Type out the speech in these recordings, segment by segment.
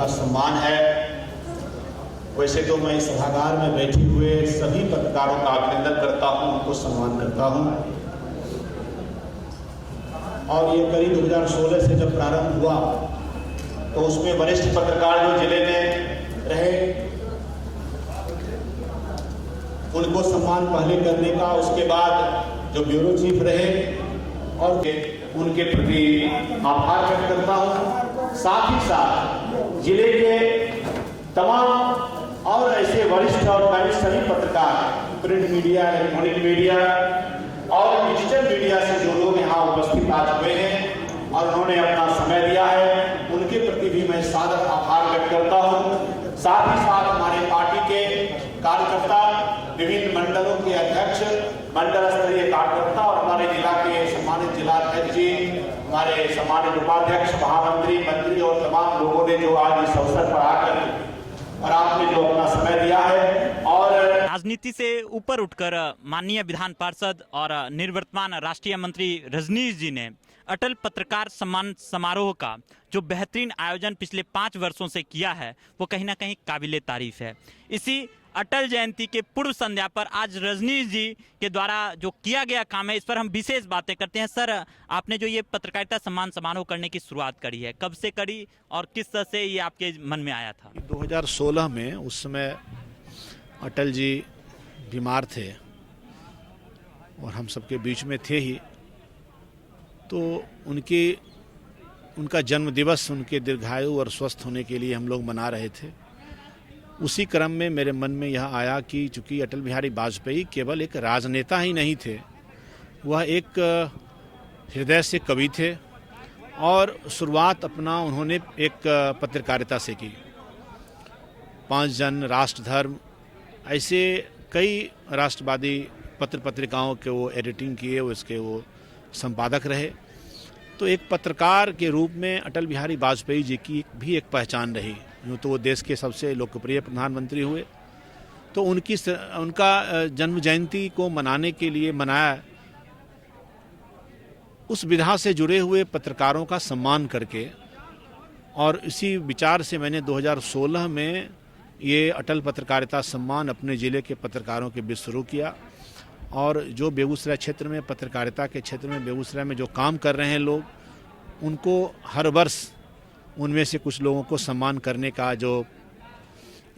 का सम्मान है। वैसे तो मैं इस सभागार में बैठे हुए सभी पत्रकारों का अभिनंदन करता हूं, उनको सम्मान करता हूं। और ये करीब 2016 से जब प्रारंभ हुआ तो उसमें वरिष्ठ पत्रकार जो जिले में रहे उनको सम्मान पहले करने का, उसके बाद जो ब्यूरो चीफ रहे और उनके प्रति आभार व्यक्त करता हूं। साथ ही साथ जिले के तमाम और ऐसे वरिष्ठ और कनिष्ठ सभी पत्रकार, प्रिंट मीडिया, इलेक्ट्रॉनिक मीडिया और डिजिटल मीडिया से जो लोग यहाँ उपस्थित आज हुए हैं और उन्होंने अपना समय दिया है, उनके प्रति भी मैं सादर आभार व्यक्त करता हूँ। साथ ही साथ हमारे पार्टी के कार्यकर्ता, विभिन्न मंडलों के अध्यक्ष, मंडल स्तरीय कार्यकर्ता और हमारे जिला के सम्मानित जिलाध्यक्ष जी, हमारे सम्मानित उपाध्यक्ष, महामंत्री, मंत्री और तमाम लोगों ने जो आज इस अवसर पर आकर और आपने जो अपना समय दिया है। और राजनीति से ऊपर उठकर माननीय विधान पार्षद और निवर्तमान राष्ट्रीय मंत्री रजनीश जी ने अटल पत्रकार सम्मान समारोह का जो बेहतरीन आयोजन पिछले 5 वर्षों से किया है वो कहीं ना कहीं काबिले तारीफ है। इसी अटल जयंती के पूर्व संध्या पर आज रजनीश जी के द्वारा जो किया गया काम है, इस पर हम विशेष बातें करते हैं। सर, आपने जो ये पत्रकारिता सम्मान समारोह करने की शुरुआत करी है, कब से करी और किस तरह से ये आपके मन में आया था? 2016 में, उस समय अटल जी बीमार थे और हम सबके बीच में थे ही, तो उनका जन्म दिवस उनके दीर्घायु और स्वस्थ होने के लिए हम लोग मना रहे थे। उसी क्रम में मेरे मन में यह आया कि चूंकि अटल बिहारी वाजपेयी केवल एक राजनेता ही नहीं थे, वह एक हृदय से कवि थे और शुरुआत अपना उन्होंने एक पत्रकारिता से की। 5 जन, राष्ट्र धर्म, ऐसे कई राष्ट्रवादी पत्र पत्रिकाओं के वो एडिटिंग किए, उसके वो संपादक रहे। तो एक पत्रकार के रूप में अटल बिहारी वाजपेयी जी की भी एक पहचान रही। यूँ तो वो देश के सबसे लोकप्रिय प्रधानमंत्री हुए, तो उनका जन्म जयंती को मनाने के लिए मनाया, उस विधा से जुड़े हुए पत्रकारों का सम्मान करके। और इसी विचार से मैंने 2016 में ये अटल पत्रकारिता सम्मान अपने ज़िले के पत्रकारों के बीच शुरू किया। और जो बेगूसराय क्षेत्र में, पत्रकारिता के क्षेत्र में बेगूसराय में जो काम कर रहे हैं लोग, उनको हर वर्ष उनमें से कुछ लोगों को सम्मान करने का जो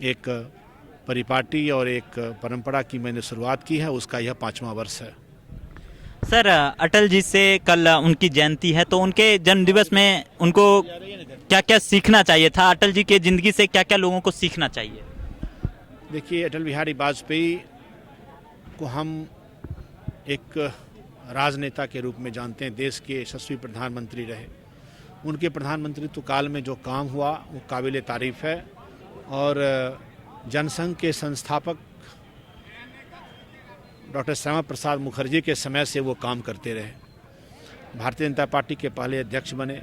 एक परिपाटी और एक परंपरा की मैंने शुरुआत की है, उसका यह 5वां वर्ष है। सर, अटल जी से कल उनकी जयंती है, तो उनके जन्मदिवस में उनको क्या क्या सीखना चाहिए था? अटल जी के ज़िंदगी से क्या क्या लोगों को सीखना चाहिए? देखिए, अटल बिहारी वाजपेयी को हम एक राजनेता के रूप में जानते हैं। देश के यशस्वी प्रधानमंत्री रहे। उनके प्रधानमंत्रित्व काल में जो काम हुआ वो काबिले तारीफ है। और जनसंघ के संस्थापक डॉक्टर श्यामा प्रसाद मुखर्जी के समय से वो काम करते रहे। भारतीय जनता पार्टी के पहले अध्यक्ष बने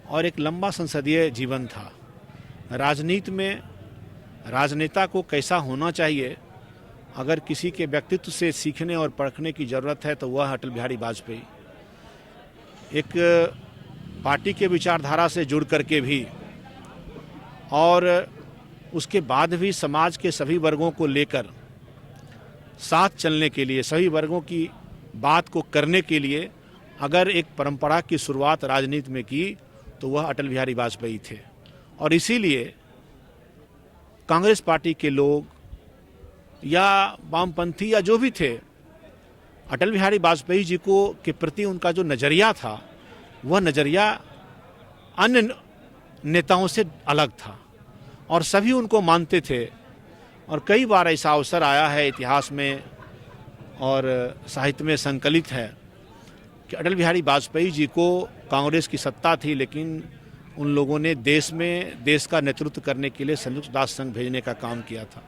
और एक लंबा संसदीय जीवन था। राजनीति में राजनेता को कैसा होना चाहिए, अगर किसी के व्यक्तित्व से सीखने और परखने की ज़रूरत है तो वह अटल बिहारी वाजपेयी। एक पार्टी के विचारधारा से जुड़ करके भी और उसके बाद भी समाज के सभी वर्गों को लेकर साथ चलने के लिए, सभी वर्गों की बात को करने के लिए अगर एक परंपरा की शुरुआत राजनीति में की तो वह अटल बिहारी वाजपेयी थे। और इसीलिए कांग्रेस पार्टी के लोग या वामपंथी या जो भी थे, अटल बिहारी वाजपेयी जी को के प्रति उनका जो नज़रिया था, वह नज़रिया अन्य नेताओं से अलग था और सभी उनको मानते थे। और कई बार ऐसा अवसर आया है इतिहास में और साहित्य में संकलित है कि अटल बिहारी वाजपेयी जी को कांग्रेस की सत्ता थी, लेकिन उन लोगों ने देश का नेतृत्व करने के लिए संयुक्त राष्ट्र संघ भेजने का काम किया था।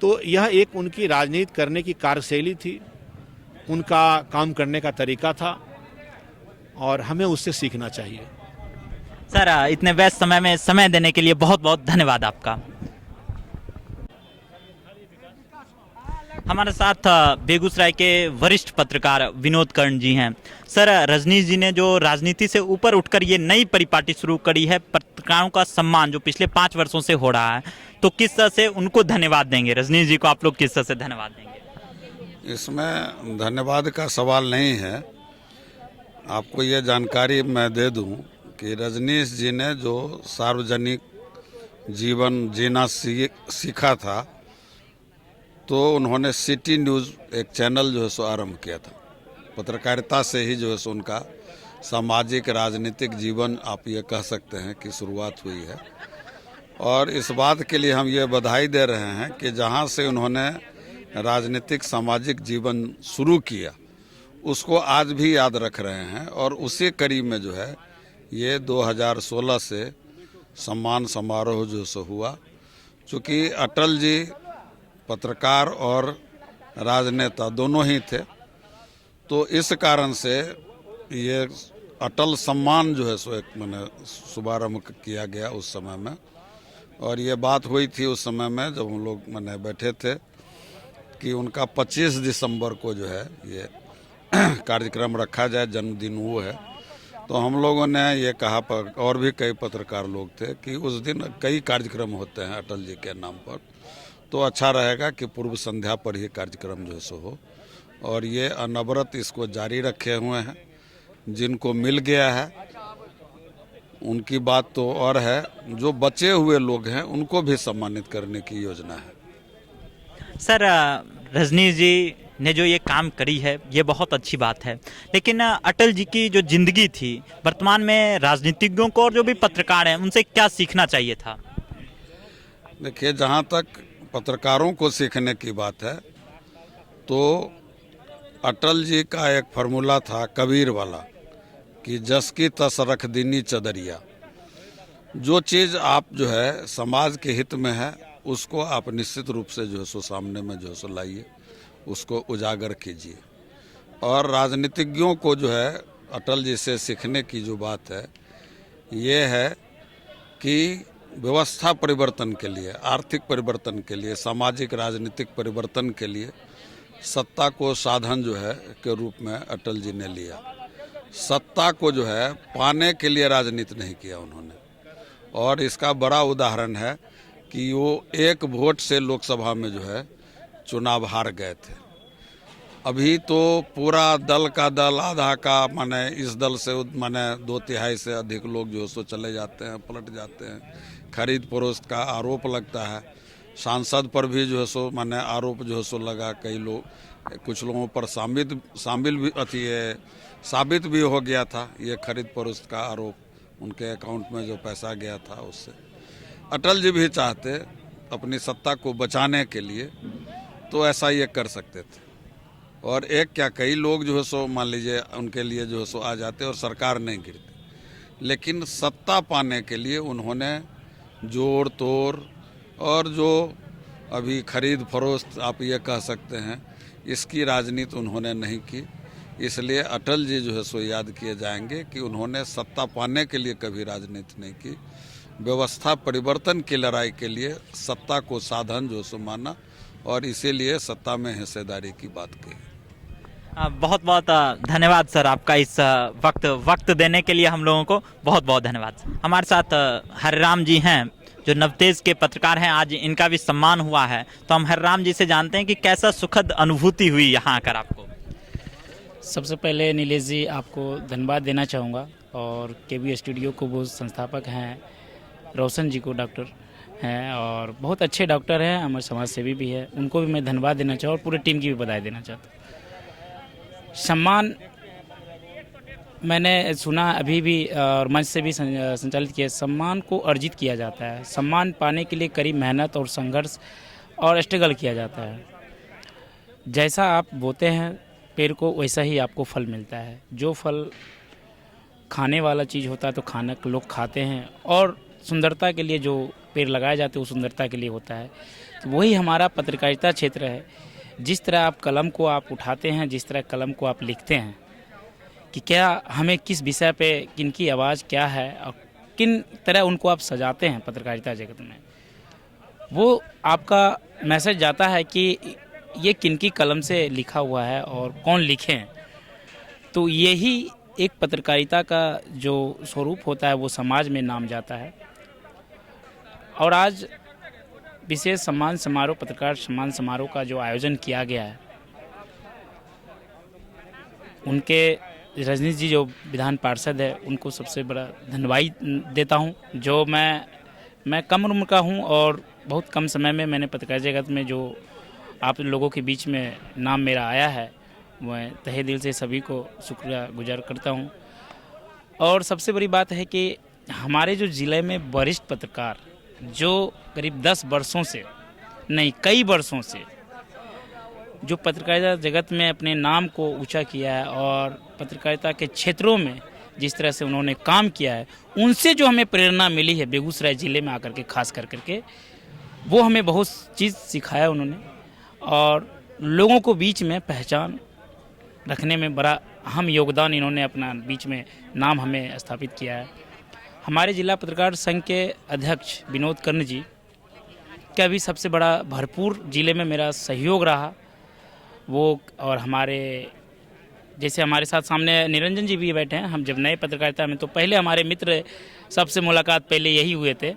तो यह एक उनकी राजनीति करने की कार्यशैली थी, उनका काम करने का तरीका था और हमें उससे सीखना चाहिए। सर, इतने व्यस्त समय में समय देने के लिए बहुत बहुत धन्यवाद आपका। हमारे साथ बेगूसराय के वरिष्ठ पत्रकार विनोद कर्ण जी हैं। सर, रजनीश जी ने जो राजनीति से ऊपर उठकर ये नई परिपाटी शुरू करी है, पत्रकारों का सम्मान जो पिछले 5 वर्षों से हो रहा है, तो किस तरह से उनको धन्यवाद देंगे? रजनीश जी को आप लोग किस तरह से धन्यवाद देंगे? इसमें धन्यवाद का सवाल नहीं है। आपको ये जानकारी मैं दे दूं कि रजनीश जी ने जो सार्वजनिक जीवन जीना सीखा था, तो उन्होंने सिटी न्यूज़ एक चैनल जो है सो आरंभ किया था। पत्रकारिता से ही जो है सो उनका सामाजिक राजनीतिक जीवन आप ये कह सकते हैं कि शुरुआत हुई है। और इस बात के लिए हम ये बधाई दे रहे हैं कि जहाँ से उन्होंने राजनीतिक सामाजिक जीवन शुरू किया, उसको आज भी याद रख रहे हैं। और उसी कड़ी में जो है ये 2016 से सम्मान समारोह जो सो हुआ। चूँकि अटल जी पत्रकार और राजनेता दोनों ही थे, तो इस कारण से ये अटल सम्मान जो है सो एक मैंने शुभारम्भ किया गया उस समय में। और ये बात हुई थी उस समय में जब हम लोग मैंने बैठे थे कि उनका 25 दिसंबर को जो है ये कार्यक्रम रखा जाए, जन्मदिन वो है। तो हम लोगों ने ये कहा, पर और भी कई पत्रकार लोग थे, कि उस दिन कई कार्यक्रम होते हैं अटल जी के नाम पर, तो अच्छा रहेगा कि पूर्व संध्या पर ही कार्यक्रम जो है सो हो। और ये अनवरत इसको जारी रखे हुए हैं। जिनको मिल गया है उनकी बात तो और है, जो बचे हुए लोग हैं उनको भी सम्मानित करने की योजना है। सर, रजनीश जी ने जो ये काम करी है ये बहुत अच्छी बात है, लेकिन अटल जी की जो जिंदगी थी, वर्तमान में राजनीतिज्ञों को और जो भी पत्रकार हैं उनसे क्या सीखना चाहिए था? देखिए, जहाँ तक पत्रकारों को सीखने की बात है, तो अटल जी का एक फार्मूला था कबीर वाला कि जस की तस रख दीनी चदरिया। जो चीज़ आप जो है समाज के हित में है, उसको आप निश्चित रूप से जो है सो सामने में जो है सो लाइए, उसको उजागर कीजिए। और राजनीतिज्ञों को जो है अटल जी से सीखने की जो बात है ये है कि व्यवस्था परिवर्तन के लिए, आर्थिक परिवर्तन के लिए, सामाजिक राजनीतिक परिवर्तन के लिए सत्ता को साधन जो है के रूप में अटल जी ने लिया। सत्ता को जो है पाने के लिए राजनीति नहीं किया उन्होंने। और इसका बड़ा उदाहरण है कि वो एक वोट से लोकसभा में जो है चुनाव हार गए थे। अभी तो पूरा दल का दल, आधा का माने इस दल से माने 2/3 से अधिक लोग जो है सो चले जाते हैं, पलट जाते हैं। खरीद फरोख्त का आरोप लगता है। सांसद पर भी जो है सो माने आरोप जो है सो लगा। कई लोग, कुछ लोगों पर शामिल भी साबित भी हो गया था ये खरीद फरोख्त का आरोप, उनके अकाउंट में जो पैसा गया था उससे। अटल जी भी चाहते अपनी सत्ता को बचाने के लिए तो ऐसा ये कर सकते थे। और एक क्या, कई लोग जो है सो मान लीजिए उनके लिए जो है सो आ जाते और सरकार नहीं गिरती। लेकिन सत्ता पाने के लिए उन्होंने जोड़ तोड़ और जो अभी खरीद फरोख्त आप ये कह सकते हैं, इसकी राजनीति उन्होंने नहीं की। इसलिए अटल जी जो है सो याद किए जाएंगे कि उन्होंने सत्ता पाने के लिए कभी राजनीति नहीं की, व्यवस्था परिवर्तन की लड़ाई के लिए सत्ता को साधन जो सो माना और इसीलिए सत्ता में हिस्सेदारी की बात की। बहुत बहुत धन्यवाद सर, आपका इस वक्त देने के लिए हम लोगों को बहुत बहुत धन्यवाद। हमारे साथ हरिराम जी हैं जो नवतेज के पत्रकार हैं, आज इनका भी सम्मान हुआ है। तो हम हरिराम जी से जानते हैं कि कैसा सुखद अनुभूति हुई यहाँ आकर आपको। सबसे पहले नीलेश जी आपको धन्यवाद देना चाहूँगा, और केबी स्टूडियो को वो संस्थापक हैं, रोशन जी को डॉक्टर हैं और बहुत अच्छे डॉक्टर हैं, हमारे समाज सेवी भी है, उनको भी मैं धन्यवाद देना चाहूँ और पूरे टीम की भी बधाई देना चाहता हूँ। सम्मान मैंने सुना अभी भी और मंच से भी संचालित किया, सम्मान को अर्जित किया जाता है। सम्मान पाने के लिए कड़ी मेहनत और संघर्ष और स्ट्रगल किया जाता है। जैसा आप बोते हैं पेड़ को, वैसा ही आपको फल मिलता है। जो फल खाने वाला चीज़ होता है तो खाना लोग खाते हैं, और सुंदरता के लिए जो पेड़ लगाए जाते हैं वो सुंदरता के लिए होता है। तो वही हमारा पत्रकारिता क्षेत्र है। जिस तरह आप कलम को आप उठाते हैं, जिस तरह कलम को आप लिखते हैं कि क्या हमें किस विषय पे किनकी आवाज़ क्या है और किन तरह उनको आप सजाते हैं पत्रकारिता जगत में, वो आपका मैसेज जाता है कि ये किनकी कलम से लिखा हुआ है और कौन लिखे हैं, तो यही एक पत्रकारिता का जो स्वरूप होता है वो समाज में नाम जाता है। और आज विशेष सम्मान समारोह, पत्रकार सम्मान समारोह का जो आयोजन किया गया है, उनके रजनीश जी जो विधान पार्षद है उनको सबसे बड़ा धन्यवाद देता हूं। जो मैं कम उम्र का हूं और बहुत कम समय में मैंने पत्रकार जगत में जो आप लोगों के बीच में नाम मेरा आया है, मैं तहे दिल से सभी को शुक्रिया गुजार करता हूं। और सबसे बड़ी बात है कि हमारे जो ज़िले में वरिष्ठ पत्रकार जो करीब 10 वर्षों से नहीं कई वर्षों से जो पत्रकारिता जगत में अपने नाम को ऊंचा किया है और पत्रकारिता के क्षेत्रों में जिस तरह से उन्होंने काम किया है, उनसे जो हमें प्रेरणा मिली है बेगूसराय ज़िले में आकर के खास करके, वो हमें बहुत चीज़ सिखाया उन्होंने और लोगों को बीच में पहचान रखने में बड़ा अहम योगदान इन्होंने अपना बीच में नाम हमें स्थापित किया है। हमारे जिला पत्रकार संघ के अध्यक्ष विनोद कर्ण जी का भी सबसे बड़ा भरपूर ज़िले में मेरा सहयोग रहा वो। और हमारे जैसे हमारे साथ सामने निरंजन जी भी बैठे हैं, हम जब नए पत्रकारिता में तो पहले हमारे मित्र सबसे मुलाकात पहले यही हुए थे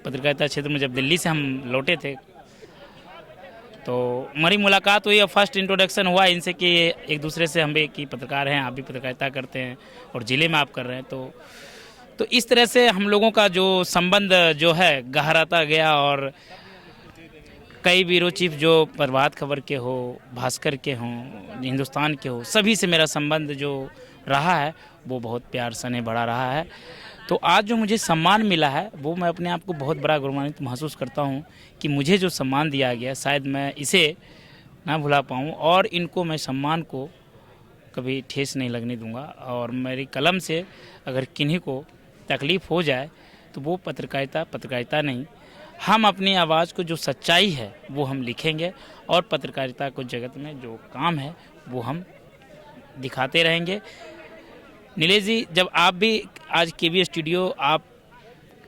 पत्रकारिता क्षेत्र में, जब दिल्ली से हम लौटे थे तो हमारी मुलाकात हुई और फर्स्ट इंट्रोडक्शन हुआ इनसे कि एक दूसरे से हम भी कि पत्रकार हैं, आप भी पत्रकारिता करते हैं और ज़िले में आप कर रहे हैं, तो इस तरह से हम लोगों का जो संबंध जो है गहराता गया। और कई ब्यूरो चीफ जो प्रभात खबर के हो, भास्कर के हों, हिंदुस्तान के हो, सभी से मेरा संबंध जो रहा है वो बहुत प्यार स्नेह बढ़ा रहा है। तो आज जो मुझे सम्मान मिला है वो मैं अपने आप को बहुत बड़ा गौरवान्वित महसूस करता हूँ कि मुझे जो सम्मान दिया गया शायद मैं इसे ना भुला पाऊँ और इनको मैं सम्मान को कभी ठेस नहीं लगने दूंगा। और मेरी कलम से अगर किन्हीं को तकलीफ़ हो जाए तो वो पत्रकारिता नहीं, हम अपनी आवाज़ को जो सच्चाई है वो हम लिखेंगे और पत्रकारिता को जगत में जो काम है वो हम दिखाते रहेंगे। नीलेश जी, जब आप भी आज केबी स्टूडियो आप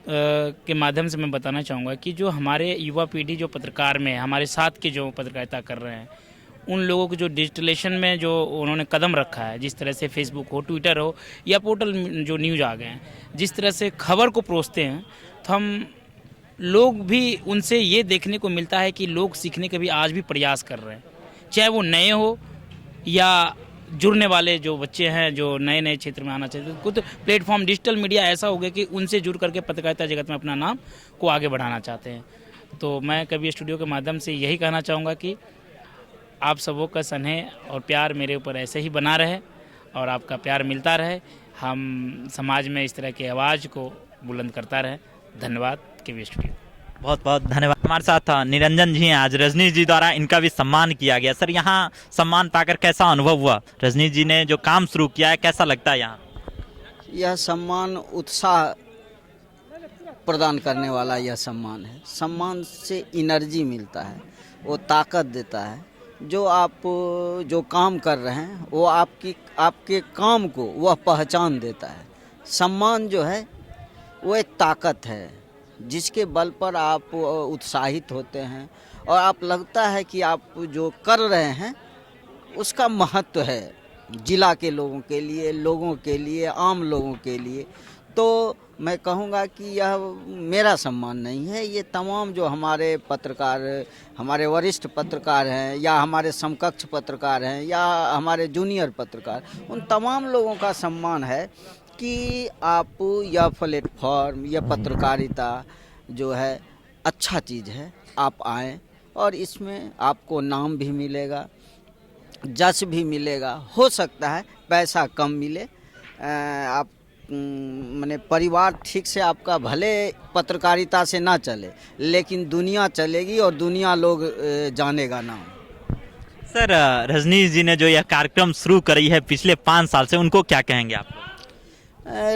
के माध्यम से मैं बताना चाहूँगा कि जो हमारे युवा पीढ़ी जो पत्रकार में हमारे साथ के जो पत्रकारिता कर रहे हैं, उन लोगों को जो डिजिटलेशन में जो उन्होंने कदम रखा है, जिस तरह से फेसबुक हो, ट्विटर हो या पोर्टल जो न्यूज़ आ गए हैं, जिस तरह से खबर को परोसते हैं, तो हम लोग भी उनसे ये देखने को मिलता है कि लोग सीखने के भी आज भी प्रयास कर रहे हैं, चाहे वो नए हो या जुड़ने वाले जो बच्चे हैं जो नए नए क्षेत्र में आना चाहते हैं। कुछ प्लेटफॉर्म डिजिटल मीडिया ऐसा हो गया कि उनसे जुड़ करके पत्रकारिता जगत में अपना नाम को आगे बढ़ाना चाहते हैं। तो मैं कभी स्टूडियो के माध्यम से यही कहना चाहूँगा कि आप सबों का स्नेह और प्यार मेरे ऊपर ऐसे ही बना रहे और आपका प्यार मिलता रहे, हम समाज में इस तरह की आवाज़ को बुलंद करता रहे। धन्यवाद केबी स्टूडियो। बहुत बहुत धन्यवाद। हमारे साथ निरंजन जी हैं, आज रजनीश जी द्वारा इनका भी सम्मान किया गया। सर, यहाँ सम्मान पाकर कैसा अनुभव हुआ? रजनीश जी ने जो काम शुरू किया है कैसा लगता है यहाँ? यह सम्मान उत्साह प्रदान करने वाला यह सम्मान है। सम्मान से एनर्जी मिलता है, वो ताकत देता है। जो आप जो काम कर रहे हैं वो आपके काम को वह पहचान देता है। सम्मान जो है वो एक ताकत है जिसके बल पर आप उत्साहित होते हैं और आप लगता है कि आप जो कर रहे हैं उसका महत्व है जिला के लोगों के लिए, आम लोगों के लिए। तो मैं कहूँगा कि यह मेरा सम्मान नहीं है, ये तमाम जो हमारे पत्रकार, हमारे वरिष्ठ पत्रकार हैं या हमारे समकक्ष पत्रकार हैं या हमारे जूनियर पत्रकार, उन तमाम लोगों का सम्मान है कि आप यह प्लेटफॉर्म, यह पत्रकारिता जो है अच्छा चीज़ है, आप आएँ और इसमें आपको नाम भी मिलेगा, जश भी मिलेगा। हो सकता है पैसा कम मिले, आप माने परिवार ठीक से आपका भले पत्रकारिता से ना चले, लेकिन दुनिया चलेगी और दुनिया लोग जानेगा नाम। सर, रजनीश जी ने जो यह कार्यक्रम शुरू करी है पिछले 5 साल से, उनको क्या कहेंगे आप?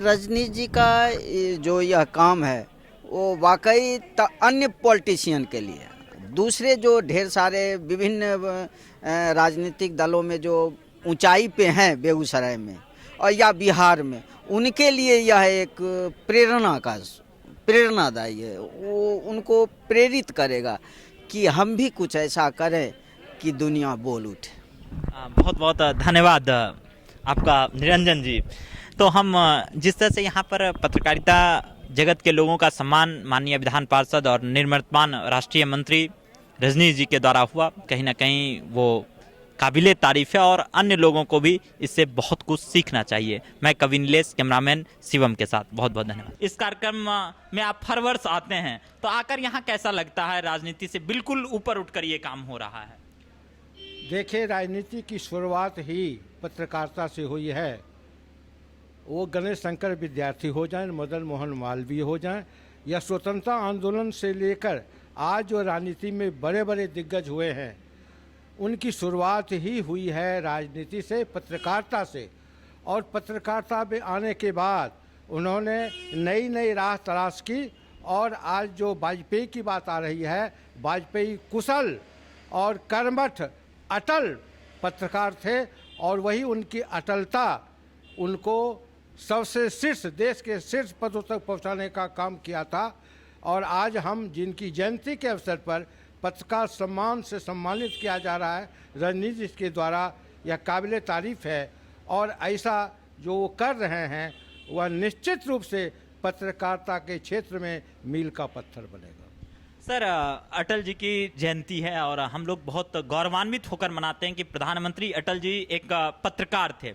रजनीश जी का जो यह काम है वो वाकई अन्य पॉलिटिशियन के लिए, दूसरे जो ढेर सारे विभिन्न राजनीतिक दलों में जो ऊंचाई पे हैं बेगूसराय में और या बिहार में, उनके लिए यह एक प्रेरणादायी है। वो उनको प्रेरित करेगा कि हम भी कुछ ऐसा करें कि दुनिया बोल उठे। बहुत बहुत धन्यवाद आपका निरंजन जी। तो हम जिस तरह से यहाँ पर पत्रकारिता जगत के लोगों का सम्मान माननीय विधान पार्षद और निवर्तमान राष्ट्रीय मंत्री रजनीश जी के द्वारा हुआ, कहीं ना कहीं वो काबिले तारीफ है और अन्य लोगों को भी इससे बहुत कुछ सीखना चाहिए। मैं कवि नीलेश, कैमरामैन शिवम के साथ, बहुत बहुत धन्यवाद। इस कार्यक्रम में आप हर वर्ष आते हैं, तो आकर यहाँ कैसा लगता है? राजनीति से बिल्कुल ऊपर उठकर ये काम हो रहा है। देखिए, राजनीति की शुरुआत ही पत्रकारिता से हुई है। वो गणेश शंकर विद्यार्थी हो जाएं, मदन मोहन मालवीय हो जाएं, या स्वतंत्रता आंदोलन से लेकर आज जो राजनीति में बड़े बड़े दिग्गज हुए हैं, उनकी शुरुआत ही हुई है राजनीति से, पत्रकारिता से। और पत्रकारिता में आने के बाद उन्होंने नई नई राह तलाश की, और आज जो वाजपेयी की बात आ रही है, वाजपेयी कुशल और कर्मठ अटल पत्रकार थे, और वही उनकी अटलता उनको सबसे शीर्ष, देश के शीर्ष पदों तक पहुंचाने का काम किया था। और आज हम जिनकी जयंती के अवसर पर पत्रकार सम्मान से सम्मानित किया जा रहा है रजनीश जी के द्वारा, यह काबिले तारीफ है। और ऐसा जो वो कर रहे हैं वह निश्चित रूप से पत्रकारिता के क्षेत्र में मील का पत्थर बनेगा। सर, अटल जी की जयंती है और हम लोग बहुत गौरवान्वित होकर मनाते हैं कि प्रधानमंत्री अटल जी एक पत्रकार थे।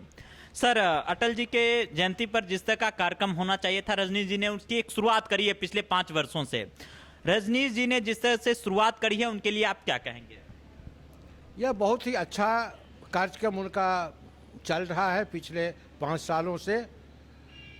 सर, अटल जी के जयंती पर जिस तरह का कार्यक्रम होना चाहिए था, रजनीश जी ने उसकी एक शुरुआत करी है पिछले 5 वर्षों से। रजनीश जी ने जिस तरह से शुरुआत करी है, उनके लिए आप क्या कहेंगे? यह बहुत ही अच्छा कार्यक्रम उनका चल रहा है पिछले 5 सालों से,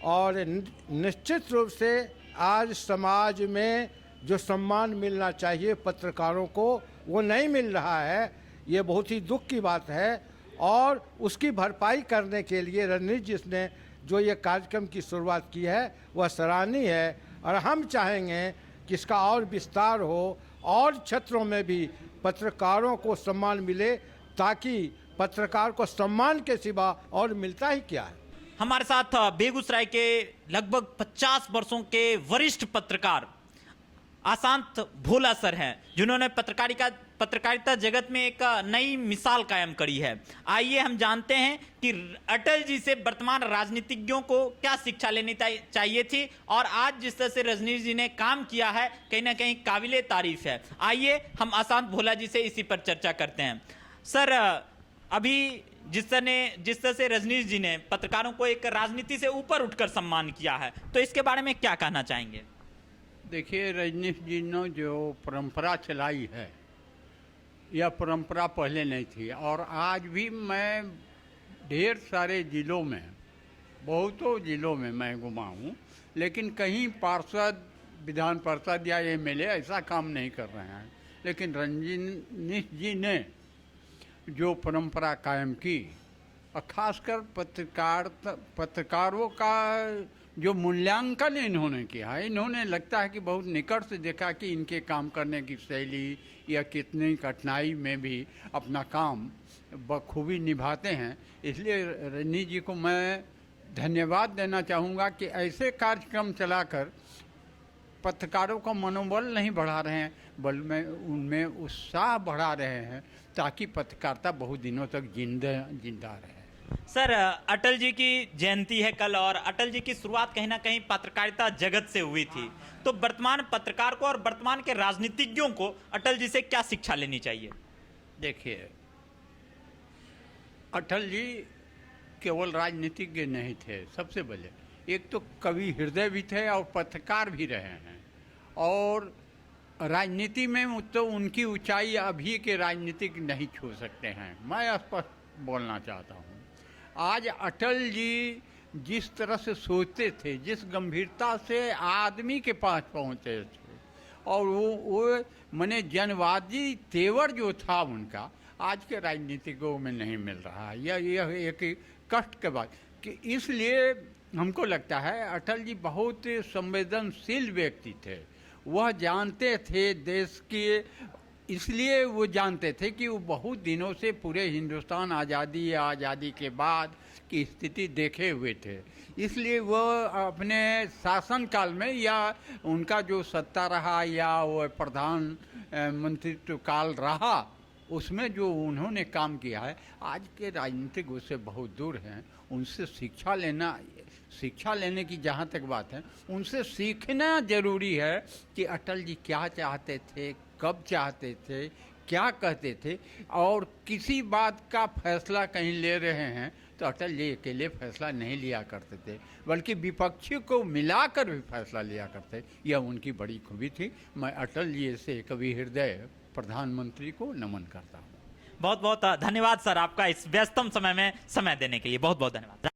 और निश्चित रूप से आज समाज में जो सम्मान मिलना चाहिए पत्रकारों को, वो नहीं मिल रहा है। ये बहुत ही दुख की बात है, और उसकी भरपाई करने के लिए रजनीश जी ने जो ये कार्यक्रम की शुरुआत की है वह सराहनीय है। और हम चाहेंगे कि इसका और विस्तार हो, और क्षेत्रों में भी पत्रकारों को सम्मान मिले, ताकि पत्रकार को सम्मान के सिवा और मिलता ही क्या है। हमारे साथ बेगूसराय के लगभग 50 वर्षों के वरिष्ठ पत्रकार आशांत भोला सर हैं, जिन्होंने पत्रकारिता जगत में एक नई मिसाल कायम करी है। आइए हम जानते हैं कि अटल जी से वर्तमान राजनीतिज्ञों को क्या शिक्षा लेनी चाहिए थी, और आज जिस तरह से रजनीश जी ने काम किया है, कहीं ना कहीं काबिले तारीफ है। आइए हम आशांत भोला जी से इसी पर चर्चा करते हैं। सर, अभी जिस तरह से रजनीश जी ने पत्रकारों को एक राजनीति से ऊपर उठकर सम्मान किया है, तो इसके बारे में क्या कहना चाहेंगे? देखिए, रजनीश जी ने जो परंपरा चलाई है, यह परंपरा पहले नहीं थी। और आज भी मैं ढेर सारे ज़िलों में, बहुतों ज़िलों में मैं घुमा हूँ, लेकिन कहीं पार्षद, विधान पार्षद या एमएलए ऐसा काम नहीं कर रहे हैं। लेकिन रजनीश जी ने जो परंपरा कायम की, और ख़ासकर पत्रकारों का जो मूल्यांकन इन्होंने किया है, इन्होंने लगता है कि बहुत निकट से देखा कि इनके काम करने की शैली या कितनी कठिनाई में भी अपना काम बखूबी निभाते हैं। इसलिए रजनीश जी को मैं धन्यवाद देना चाहूँगा कि ऐसे कार्यक्रम चलाकर पत्रकारों का मनोबल नहीं बढ़ा रहे हैं, बल्कि उनमें उत्साह बढ़ा रहे हैं, ताकि पत्रकारिता बहुत दिनों तक जिंदा रहे। सर, अटल जी की जयंती है कल, और अटल जी की शुरुआत कहीं ना कहीं पत्रकारिता जगत से हुई थी। तो वर्तमान पत्रकार को और वर्तमान के राजनीतिज्ञों को अटल जी से क्या शिक्षा लेनी चाहिए? देखिए, अटल जी केवल राजनीतिज्ञ नहीं थे, सबसे पहले एक तो कवि हृदय भी थे और पत्रकार भी रहे हैं। और राजनीति में तो उनकी ऊंचाई अभी के राजनीतिक नहीं छू सकते हैं, मैं स्पष्ट बोलना चाहता हूँ। आज अटल जी जिस तरह से सोचते थे, जिस गंभीरता से आदमी के पास पहुँचे थे, और वो माने जनवादी तेवर जो था उनका, आज के राजनीतिकों में नहीं मिल रहा है। यह एक कष्ट के बात कि इसलिए हमको लगता है अटल जी बहुत संवेदनशील व्यक्ति थे। वह जानते थे देश के, इसलिए वो जानते थे कि वो बहुत दिनों से पूरे हिंदुस्तान आज़ादी के बाद की स्थिति देखे हुए थे। इसलिए वह अपने शासनकाल में या उनका जो सत्ता रहा या वो प्रधान मंत्रित्व काल रहा, उसमें जो उन्होंने काम किया है, आज के राजनीतिक उससे बहुत दूर हैं। उनसे शिक्षा लेने की जहाँ तक बात है, उनसे सीखना जरूरी है कि अटल जी क्या चाहते थे, कब चाहते थे, क्या कहते थे। और किसी बात का फैसला कहीं ले रहे हैं तो अटल जी अकेले फैसला नहीं लिया करते थे, बल्कि विपक्षी को मिलाकर भी फैसला लिया करते। यह उनकी बड़ी खूबी थी। मैं अटल जी से कवि हृदय प्रधानमंत्री को नमन करता हूँ। बहुत बहुत धन्यवाद सर, आपका इस व्यस्तम समय में समय देने के लिए बहुत बहुत धन्यवाद।